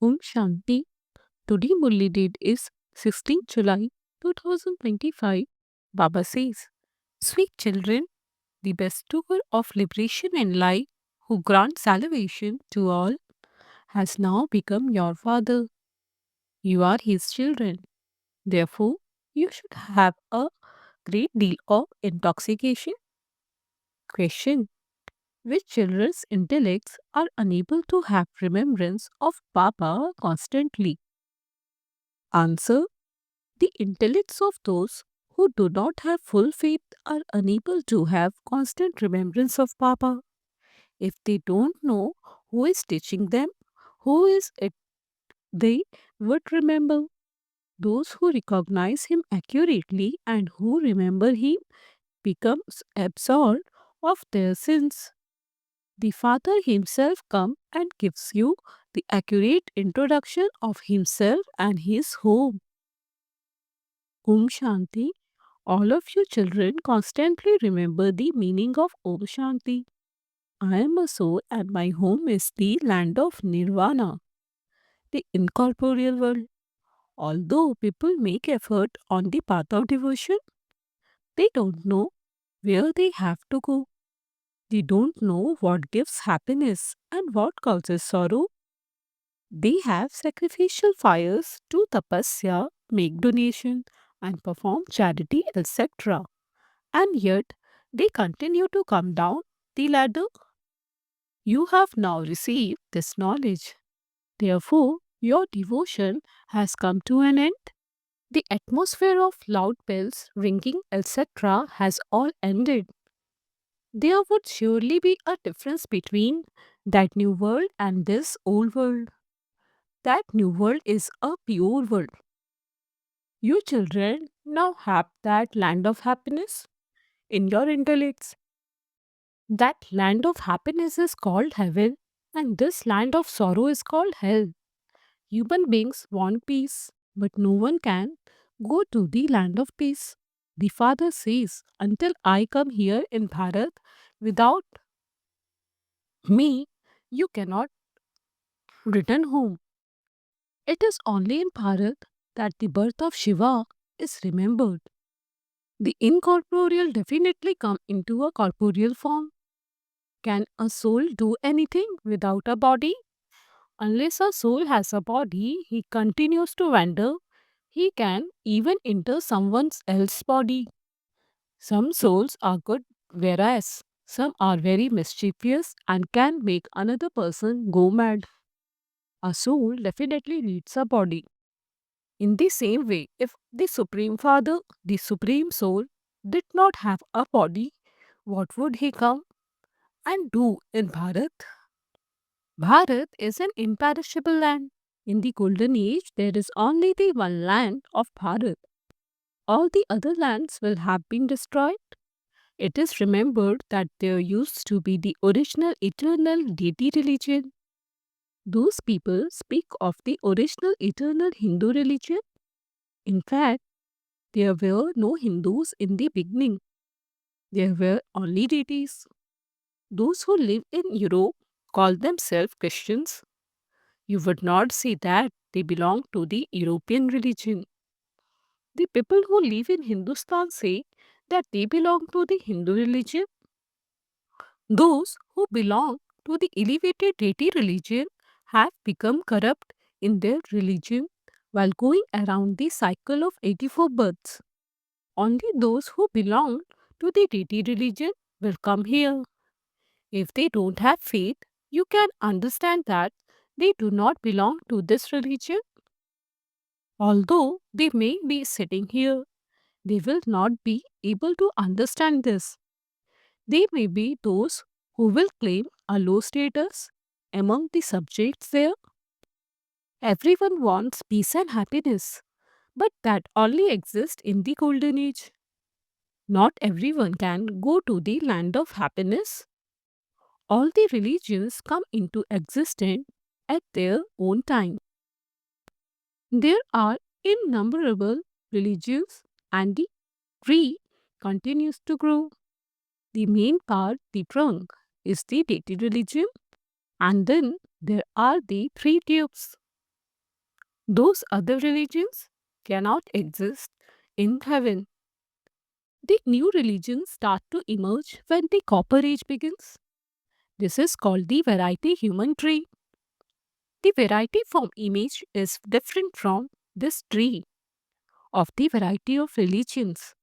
Om Shanti. Today Murli date is 16 July 2025. Baba says, Sweet children, the bestower of liberation and life, who grants salvation to all, has now become your father. You are his children. Therefore, you should have a great deal of intoxication. Question. Which children's intellects are unable to have remembrance of Baba constantly? Answer. The intellects of those who do not have full faith are unable to have constant remembrance of Baba. If they don't know who is teaching them, who is it, they would remember. Those who recognize him accurately and who remember him becomes absolved of their sins. The Father himself comes and gives you the accurate introduction of himself and his home. Om Shanti. All of you children constantly remember the meaning of Om Shanti. I am a soul and my home is the land of Nirvana, the incorporeal world. Although people make effort on the path of devotion, they don't know where they have to go. They don't know what gives happiness and what causes sorrow. They have sacrificial fires to tapasya, make donation, and perform charity, etc. And yet they continue to come down the ladder. You have now received this knowledge. Therefore, your devotion has come to an end. The atmosphere of loud bells, ringing, etc. has all ended. There would surely be a difference between that new world and this old world. That new world is a pure world. You children now have that land of happiness in your intellects. That land of happiness is called heaven, and this land of sorrow is called hell. Human beings want peace, but no one can go to the land of peace. The Father says, Until I come here in Bharat, without me, you cannot return home. It is only in Bharat that the birth of Shiva is remembered. The incorporeal definitely come into a corporeal form. Can a soul do anything without a body? Unless a soul has a body, he continues to wander. He can even enter someone else's body. Some souls are good, whereas some are very mischievous and can make another person go mad. A soul definitely needs a body. In the same way, if the Supreme Father, the Supreme Soul, did not have a body, what would he come and do in Bharat? Bharat is an imperishable land. In the Golden Age, there is only the one land of Bharat. All the other lands will have been destroyed. It is remembered that there used to be the original eternal deity religion. Those people speak of the original eternal Hindu religion. In fact, there were no Hindus in the beginning. There were only deities. Those who live in Europe call themselves Christians. You would not say that they belong to the European religion. The people who live in Hindustan say that they belong to the Hindu religion. Those who belong to the elevated deity religion have become corrupt in their religion while going around the cycle of 84 births. Only those who belong to the deity religion will come here. If they don't have faith, you can understand that they do not belong to this religion. Although they may be sitting here, they will not be able to understand this. They may be those who will claim a low status among the subjects there. Everyone wants peace and happiness, but that only exists in the golden age. Not everyone can go to the land of happiness. All the religions come into existence at their own time. There are innumerable religions, and the tree continues to grow. The main part, the trunk, is the deity religion, and then there are the three tubes. Those other religions cannot exist in heaven. The new religions start to emerge when the Copper Age begins. This is called the variety human tree. The variety form image is different from this tree of the variety of religions.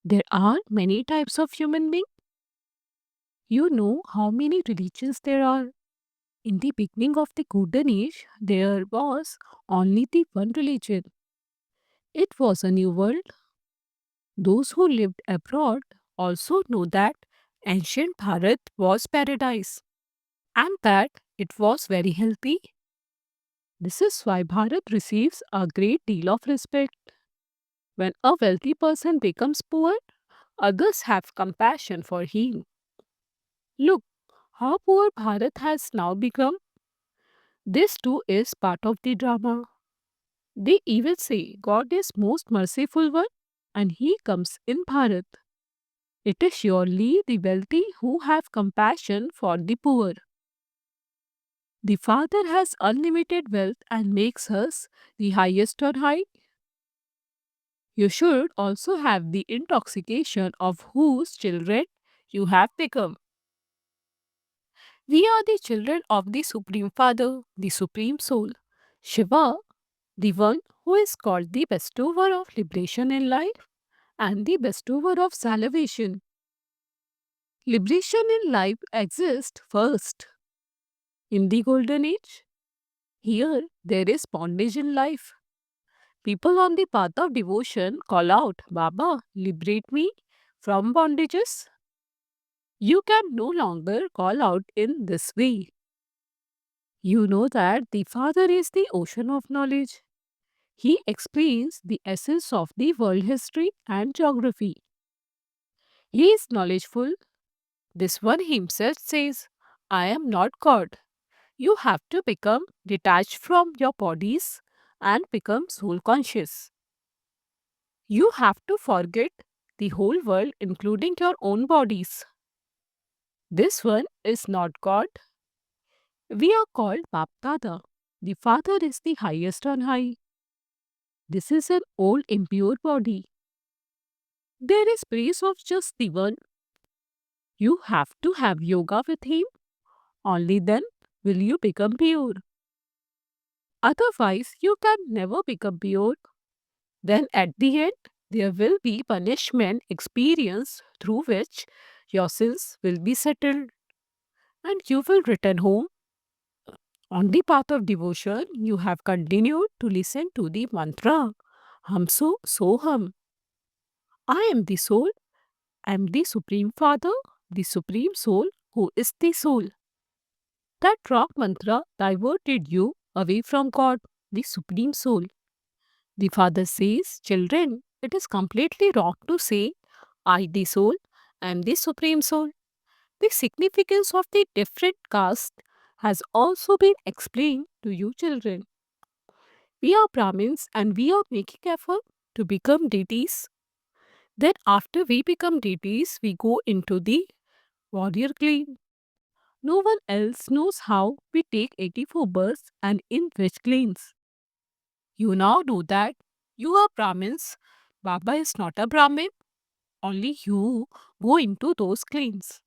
There are many types of human being. You know how many religions there are. In the beginning of the Golden Age, there was only the one religion. It was a new world. Those who lived abroad also know that ancient Bharat was paradise and that it was very healthy. This is why Bharat receives a great deal of respect. When a wealthy person becomes poor, others have compassion for him. Look how poor Bharat has now become. This too is part of the drama. They even say God is most merciful one and he comes in Bharat. It is surely the wealthy who have compassion for the poor. The Father has unlimited wealth and makes us the highest on high. You should also have the intoxication of whose children you have become. We are the children of the Supreme Father, the Supreme Soul. Shiva, the one who is called the bestower of liberation in life and the bestower of salvation. Liberation in life exists first. In the Golden Age, here there is bondage in life. People on the path of devotion call out, Baba, liberate me from bondages. You can no longer call out in this way. You know that the Father is the ocean of knowledge. He explains the essence of the world history and geography. He is knowledgeful. This one himself says, I am not God. You have to become detached from your bodies and become soul conscious. You have to forget the whole world, including your own bodies. This one is not God. We are called Bap Dada. The Father is the highest on high. This is an old impure body. There is praise of just the one. You have to have yoga with him. Only then will you become pure. Otherwise, you can never become pure. Then at the end, there will be punishment experience through which your sins will be settled and you will return home. On the path of devotion, you have continued to listen to the mantra Hamso Soham. I am the soul, I am the Supreme Father, the Supreme Soul who is the soul. That rock mantra diverted you away from God, the Supreme Soul. The Father says, Children, it is completely wrong to say, I, the soul, am the Supreme Soul. The significance of the different caste has also been explained to you, children. We are Brahmins and we are making effort to become deities. Then, after we become deities, we go into the warrior claim. No one else knows how we take 84 births and in which clans. You now know that you are Brahmins. Baba is not a Brahmin. Only you go into those clans.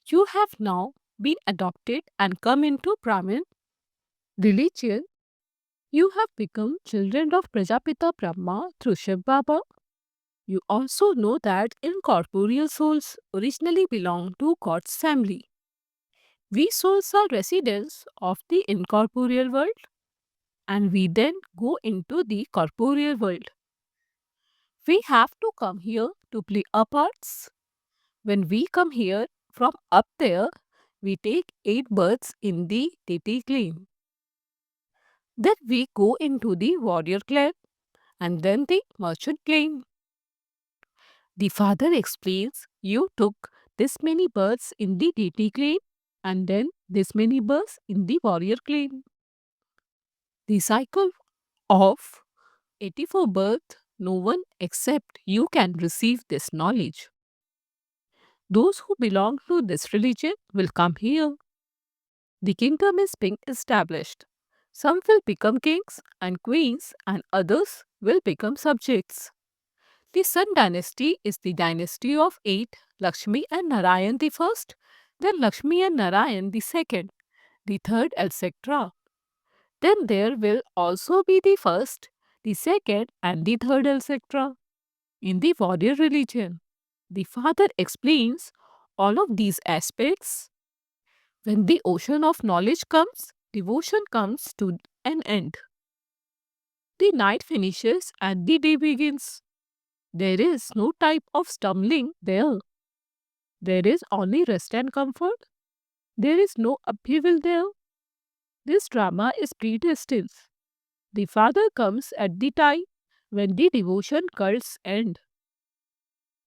You have now been adopted and come into Brahmin religion. You have become children of Prajapita Brahma through Shiv Baba. You also know that incorporeal souls originally belong to God's family. We souls are residents of the incorporeal world and we then go into the corporeal world. We have to come here to play our parts. When we come here from up there, we take 8 births in the deity clan. Then we go into the warrior clan and then the merchant clan. The father explains you took this many births in the deity clan and then this many births in the warrior clan. The cycle of 84 birth, no one except you can receive this knowledge. Those who belong to this religion will come here. The kingdom is being established. Some will become kings and queens, and others will become subjects. The Sun dynasty is the dynasty of eight, Lakshmi and Narayan the first, then Lakshmi and Narayan the second, the third, etc. Then there will also be the first, the second, and the third, etc. In the warrior religion, the father explains all of these aspects. When the ocean of knowledge comes, devotion comes to an end. The night finishes and the day begins. There is no type of stumbling there. There is only rest and comfort. There is no upheaval there. This drama is predestined. The Father comes at the time when the devotion cults end.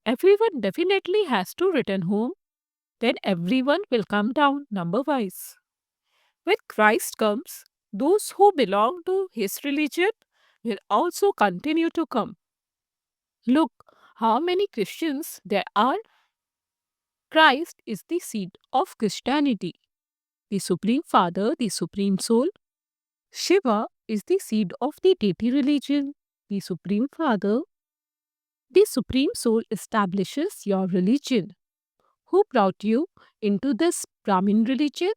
Everyone definitely has to return home, then everyone will come down number wise. When Christ comes, those who belong to his religion will also continue to come. Look how many Christians there are. Christ is the seed of Christianity, the Supreme Father, the Supreme Soul. Shiva is the seed of the deity religion, the Supreme Father. The Supreme Soul establishes your religion. Who brought you into this Brahmin religion?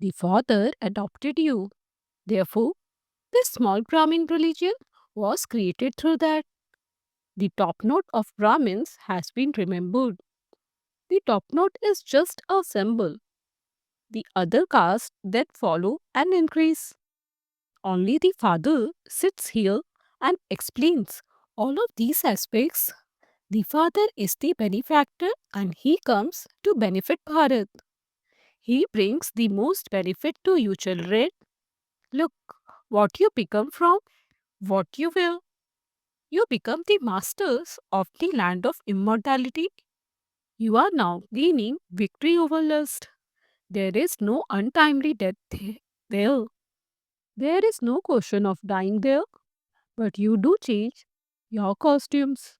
The Father adopted you. Therefore, this small Brahmin religion was created through that. The top note of Brahmins has been remembered. The top note is just a symbol. The other castes then follow and increase. Only the Father sits here and explains all of these aspects. The Father is the benefactor and he comes to benefit Bharat. He brings the most benefit to you children. Look what you become from what you will. You become the masters of the land of immortality. You are now gaining victory over lust. There is no untimely death there. There is no question of dying there, but you do change your costumes.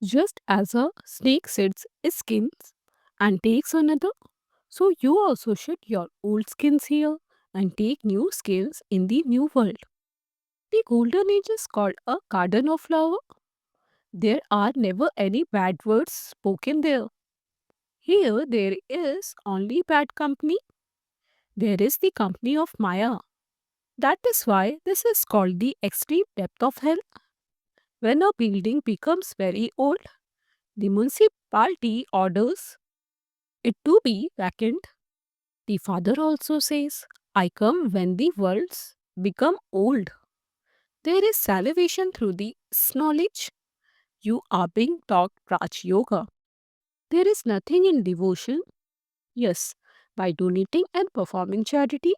Just as a snake sheds its skins and takes another, so you also shed your old skins here and take new skins in the new world. The golden age is called a garden of flower. There are never any bad words spoken there. Here there is only bad company. There is the company of Maya. That is why this is called the extreme depth of hell. When a building becomes very old, the municipality orders it to be vacant. The Father also says, I come when the worlds become old. There is salvation through the knowledge. You are being taught Raj Yoga. There is nothing in devotion. Yes, by donating and performing charity,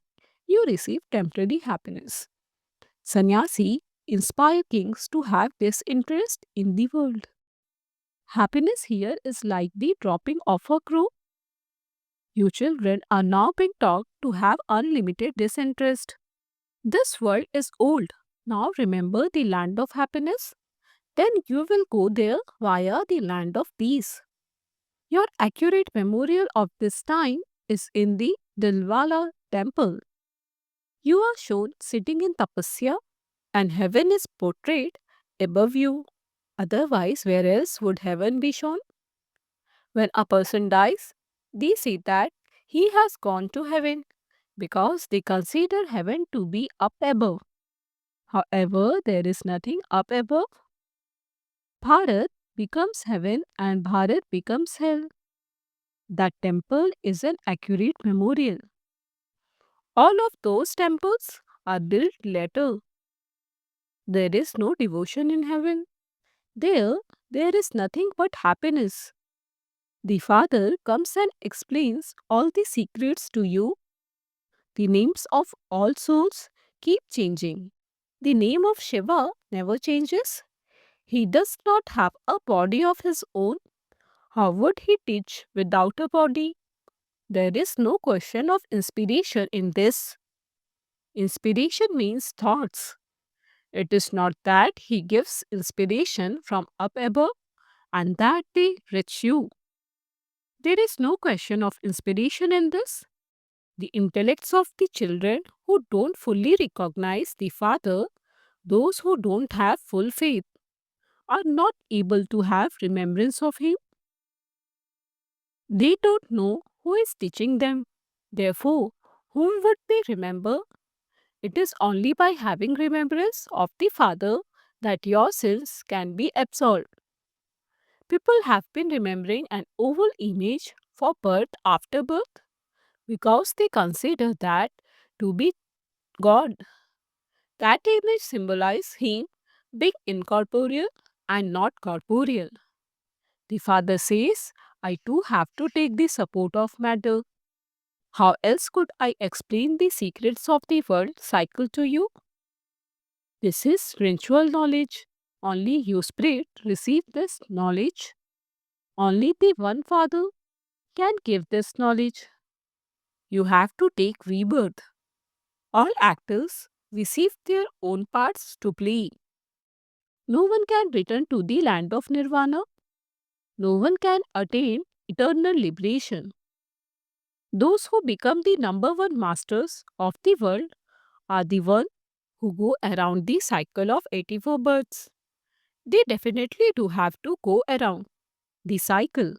you receive temporary happiness. Sannyasi inspire kings to have this interest in the world. Happiness here is like the dropping of a crow. You children are now being taught to have unlimited disinterest. This world is old. Now remember the land of happiness. Then you will go there via the land of peace. Your accurate memorial of this time is in the Dilwala temple. You are shown sitting in tapasya and heaven is portrayed above you. Otherwise, where else would heaven be shown? When a person dies, they say that he has gone to heaven because they consider heaven to be up above. However, there is nothing up above. Bharat becomes heaven and Bharat becomes hell. That temple is an accurate memorial. All of those temples are built later. There is no devotion in heaven. There is nothing but happiness. The Father comes and explains all the secrets to you. The names of all souls keep changing. The name of Shiva never changes. He does not have a body of his own. How would he teach without a body? There is no question of inspiration in this. Inspiration means thoughts. It is not that he gives inspiration from up above and that they reach you. There is no question of inspiration in this. The intellects of the children who don't fully recognize the Father, those who don't have full faith, are not able to have remembrance of Him. They don't know who is teaching them. Therefore, whom would they remember? It is only by having remembrance of the Father that your sins can be absolved. People have been remembering an oval image for birth after birth because they consider that to be God. That image symbolizes Him being incorporeal and not corporeal. The Father says, I too have to take the support of matter. How else could I explain the secrets of the world cycle to you? This is spiritual knowledge. Only you, Spirit, receive this knowledge. Only the one Father can give this knowledge. You have to take rebirth. All actors receive their own parts to play. No one can return to the land of nirvana. No one can attain eternal liberation. Those who become the number one masters of the world are the ones who go around the cycle of 84 births. They definitely do have to go around the cycle.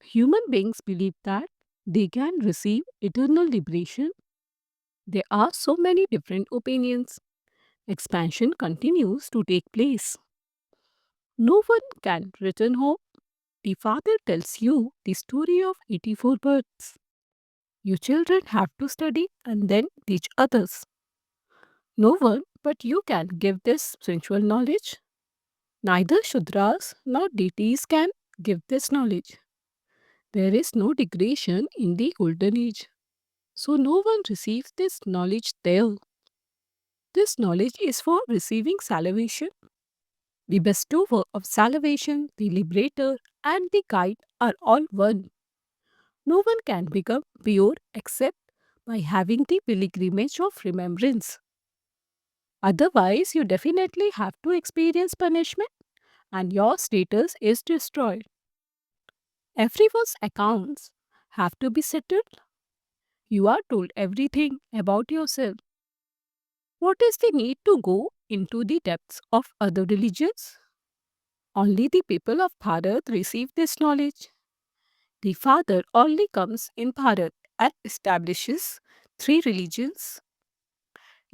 Human beings believe that they can receive eternal liberation. There are so many different opinions. Expansion continues to take place. No one can return home. The Father tells you the story of 84 births. You children have to study and then teach others. No one but you can give this sensual knowledge. Neither Shudras nor deities can give this knowledge. There is no degradation in the golden age. So no one receives this knowledge there. This knowledge is for receiving salvation. The bestower of salvation, the liberator, and the guide are all one. No one can become pure except by having the pilgrimage of remembrance. Otherwise, you definitely have to experience punishment and your status is destroyed. Everyone's accounts have to be settled. You are told everything about yourself. What is the need to go into the depths of other religions? Only the people of Bharat receive this knowledge. The Father only comes in Bharat and establishes three religions.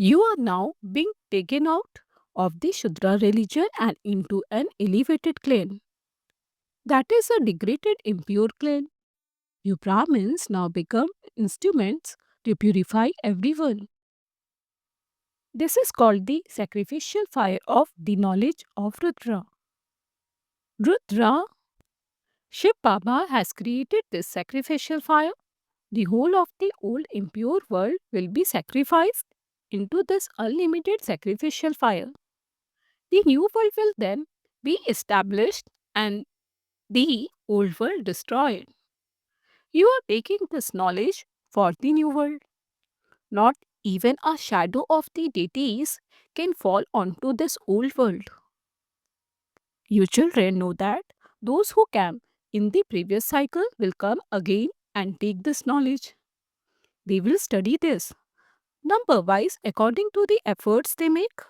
You are now being taken out of the Shudra religion and into an elevated clan. That is a degraded, impure clan. You Brahmins now become instruments to purify everyone. This is called the sacrificial fire of the knowledge of Rudra. Rudra, Shiv Baba has created this sacrificial fire. The whole of the old impure world will be sacrificed into this unlimited sacrificial fire. The new world will then be established and the old world destroyed. You are taking this knowledge for the new world. Not even a shadow of the deities can fall onto this old world. You children know that those who came in the previous cycle will come again and take this knowledge. They will study this number wise according to the efforts they make.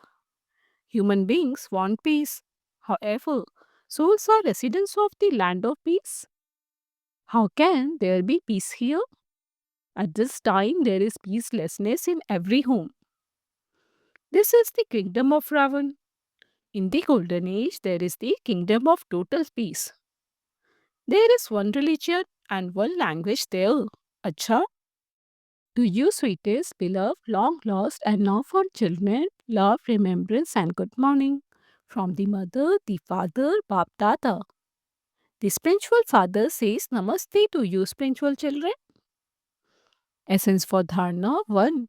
Human beings want peace. However, souls are residents of the land of peace. How can there be peace here? At this time, there is peacelessness in every home. This is the kingdom of Ravan. In the golden age, there is the kingdom of total peace. There is one religion and one language there. Acha, to you, sweetest, beloved, long lost, and now found children, love, remembrance, and good morning. From the mother, the father, Bap Dada. The spiritual father says Namaste to you, spiritual children. Essence for Dharna 1.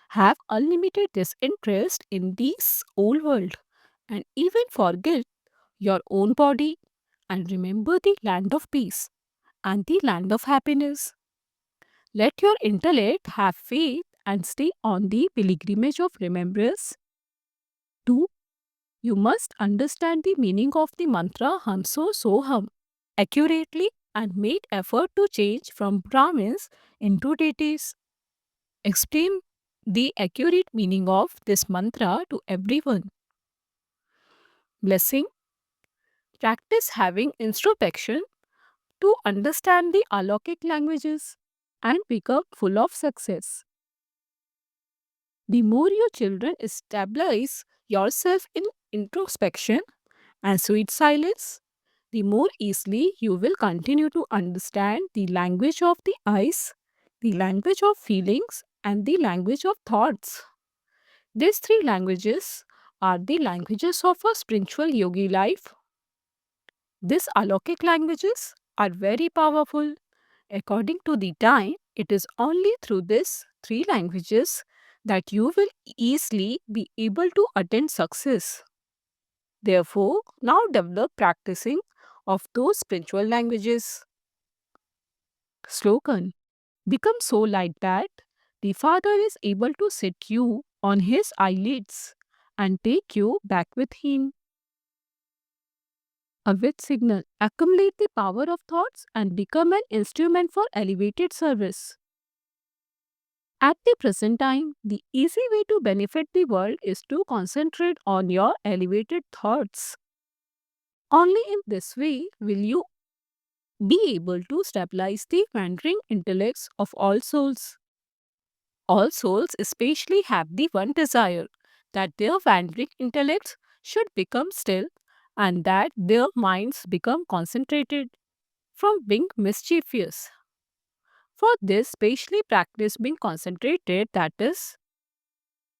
Have unlimited disinterest in this old world and even forget your own body and remember the land of peace and the land of happiness. Let your intellect have faith and stay on the pilgrimage of remembrance. 2. You must understand the meaning of the mantra Hamso Soham accurately and made effort to change from Brahmins into deities. Explain the accurate meaning of this mantra to everyone. Blessing. Practice having introspection to understand the alokaic languages and become full of success. The more your children establish yourself in introspection and sweet silence, the more easily you will continue to understand the language of the eyes, the language of feelings, and the language of thoughts. These three languages are the languages of a spiritual yogi life. These alokaic languages are very powerful. According to the time, it is only through these three languages that you will easily be able to attain success. Therefore, now develop practicing of those spiritual languages. Slogan. Become so light that the Father is able to sit you on his eyelids and take you back with him. A with signal. Accumulate the power of thoughts and become an instrument for elevated service. At the present time, the easy way to benefit the world is to concentrate on your elevated thoughts. Only in this way will you be able to stabilize the wandering intellects of all souls. All souls especially have the one desire that their wandering intellects should become still and that their minds become concentrated from being mischievous. For this, specially practice being concentrated, that is,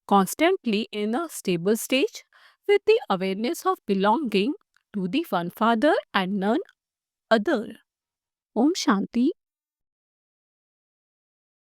constantly in a stable stage with the awareness of belonging to the one Father and none other. Om Shanti.